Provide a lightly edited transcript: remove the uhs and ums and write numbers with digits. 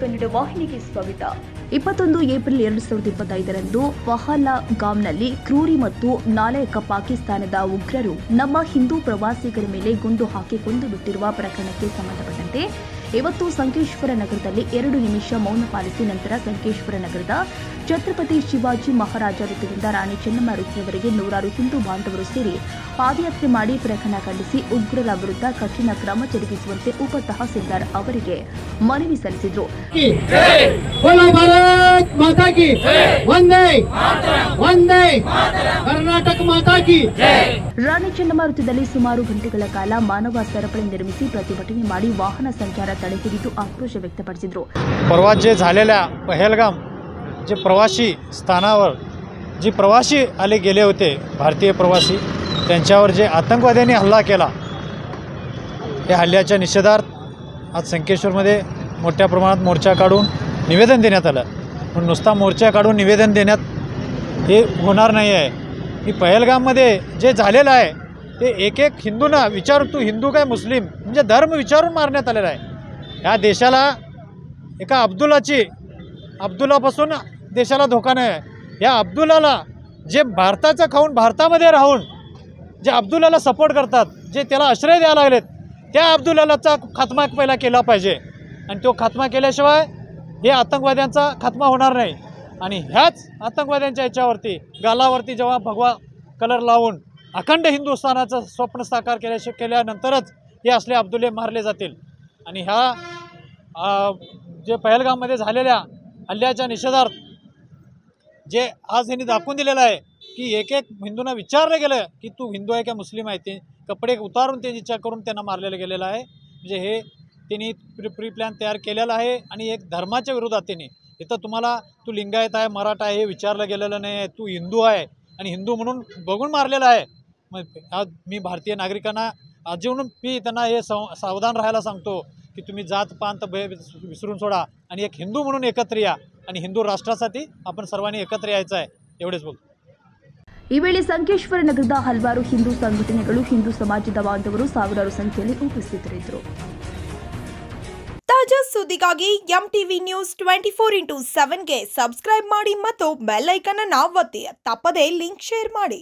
ಕನ್ನಡ ವಾಹಿನಿಗೆ ಸ್ವಾಗತ. 21 ಏಪ್ರಿಲ್ 2025ರಂದು ಪಹಲ್ಗಾಮ್ನಲ್ಲಿ ಕ್ರೂರಿ ಮತ್ತು ನಾಲಾಯಕ ಪಾಕಿಸ್ತಾನದ ಉಗ್ರರು ನಮ್ಮ ಹಿಂದೂ ಪ್ರವಾಸಿಗರ ಮೇಲೆ ಗುಂಡು ಹಾಕಿ ಕೊಂದು ಬಿಟ್ಟಿರುವ ಪ್ರಕರಣಕ್ಕೆ ಸಂಬಂಧಪಟ್ಟಂತೆ ಇವತ್ತು ಸಂಕೇಶ್ವರ ನಗರದಲ್ಲಿ 2 ನಿಮಿಷ ಮೌನ ಪಾಲಿಸಿ ನಂತರ ಸಂಕೇಶ್ವರ ನಗರದ ಛತ್ರಪತಿ ಶಿವಾಜಿ ಮಹಾರಾಜ ವೃತ್ತದಿಂದ ರಾಣಿ ಚೆನ್ನಮ್ಮ ವೃತ್ತದವರೆಗೆ ನೂರಾರು ಹಿಂದೂ ಬಾಂಧವರು ಸೇರಿ ಪಾದಯಾತ್ರೆ ಮಾಡಿ ಪ್ರಕರಣ ಖಂಡಿಸಿ ಉಗ್ರರ ವಿರುದ್ಧ ಕಠಿಣ ಕ್ರಮ ಜರುಗಿಸುವಂತೆ ಉಪ ತಹಸೀಲ್ದಾರ್ ಅವರಿಗೆ ಮನವಿ ಸಲ್ಲಿಸಿದರು. ರಾಣಿ ಚೆನ್ನಮ್ಮ ವೃತ್ತದಲ್ಲಿ ಸುಮಾರು ಗಂಟೆಗಳ ಕಾಲ ಮಾನವ ಸರಪಳಿ निर्मिसी प्रतिभटने ಮಾಡಿ ವಾಹನ ಸಂಚಾರ तडे हिडिದ್ದು आक्रोश व्यक्तपडिसिದ್ರು. परवा जे झालेल्या पहलगाम जे प्रवासी स्थानावर जे प्रवासी आले गेले होते भारतीय प्रवासी त्यांच्यावर जे आतंकवाद्यांनी हल्ला केला या हल्ल्याच्या निषेधार्थ आज संकेश्वरमध्ये मोठ्या प्रमाणात मोर्चा काढून निवेदन देण्यात आलं. पण नुसता मोर्चा काढून निवेदन देण्यात हे होणार नाही आहे. की पहलगाममध्ये जे झालेलं आहे ते एक एक हिंदूंना विचारून तू हिंदू काय मुस्लिम म्हणजे धर्म विचारून मारण्यात आलेला आहे. या देशाला एका अब्दुल्लापासून देशाला धोका नाही आहे. या अब्दुल्लाला जे भारताचं खाऊन भारतामध्ये राहून जे अब्दुल्लाला सपोर्ट करतात जे त्याला आश्रय द्यायला लागलेत त्या अब्दुल्लाचा खात्मा पहिला केला पाहिजे आणि तो खात्मा केल्याशिवाय हे आतंकवाद्यांचा खात्मा होणार नाही. आणि ह्याच आतंकवाद्यांच्या याच्यावरती गालावरती जेव्हा भगवा कलर लावून अखंड हिंदुस्थानाचं स्वप्न साकार केल्यानंतरच हे असले अब्दुल्ले मारले जातील. आणि ह्या जे पहलगाममध्ये झालेल्या हल्ल्याच्या निषेधार्थ जे आज यांनी दाखवून दिलेलं आहे की एक एक हिंदूंना विचारलं गेलं की तू हिंदू आहे का मुस्लिम आहे. ते कपडे उतारून ते विचार करून त्यांना मारलेलं गेलेलं आहे. म्हणजे हे त्यांनी प्री प्लॅन तयार केलेलं आहे. आणि एक धर्माच्या विरोधात त्यांनी इथं तुम्हाला तू लिंगायत आहे मराठा आहे हे विचारलं गेलेलं नाही आहे. तू हिंदू आहे आणि हिंदू म्हणून बघून मारलेलं आहे. मग आज मी भारतीय नागरिकांना अजून मी त्यांना हे सावधान राहायला सांगतो की तुम्ही जात पांत विसरून सोडा आणि एक हिंदू म्हणून एकत्र या आणि हिंदू राष्ट्रासाठी आपण सर्वांनी एकत्र यायचं आहे. एवढेच बोलतो. ಈ ವೇಳೆ ಸಂಕೇಶ್ವರ ನಗರದ ಹಲವಾರು ಹಿಂದೂ ಸಂಘಟನೆಗಳು ಹಿಂದೂ ಸಮಾಜದ ಬಾಂಧವರು ಸಾವಿರಾರು ಸಂಖ್ಯೆಯಲ್ಲಿ ಉಪಸ್ಥಿತರಿದ್ದರು. ತಾಜಾ ಸುದ್ದಿಗಾಗಿ ಎಂಟಿವಿ ನ್ಯೂಸ್ 24x7ಗೆ ಸಬ್ಸ್ಕ್ರೈಬ್ ಮಾಡಿ ಮತ್ತು ಬೆಲ್ ಐಕಾನ್ ಅನ್ನು ಒತ್ತಿ ತಪ್ಪದೇ ಲಿಂಕ್ ಶೇರ್ ಮಾಡಿ.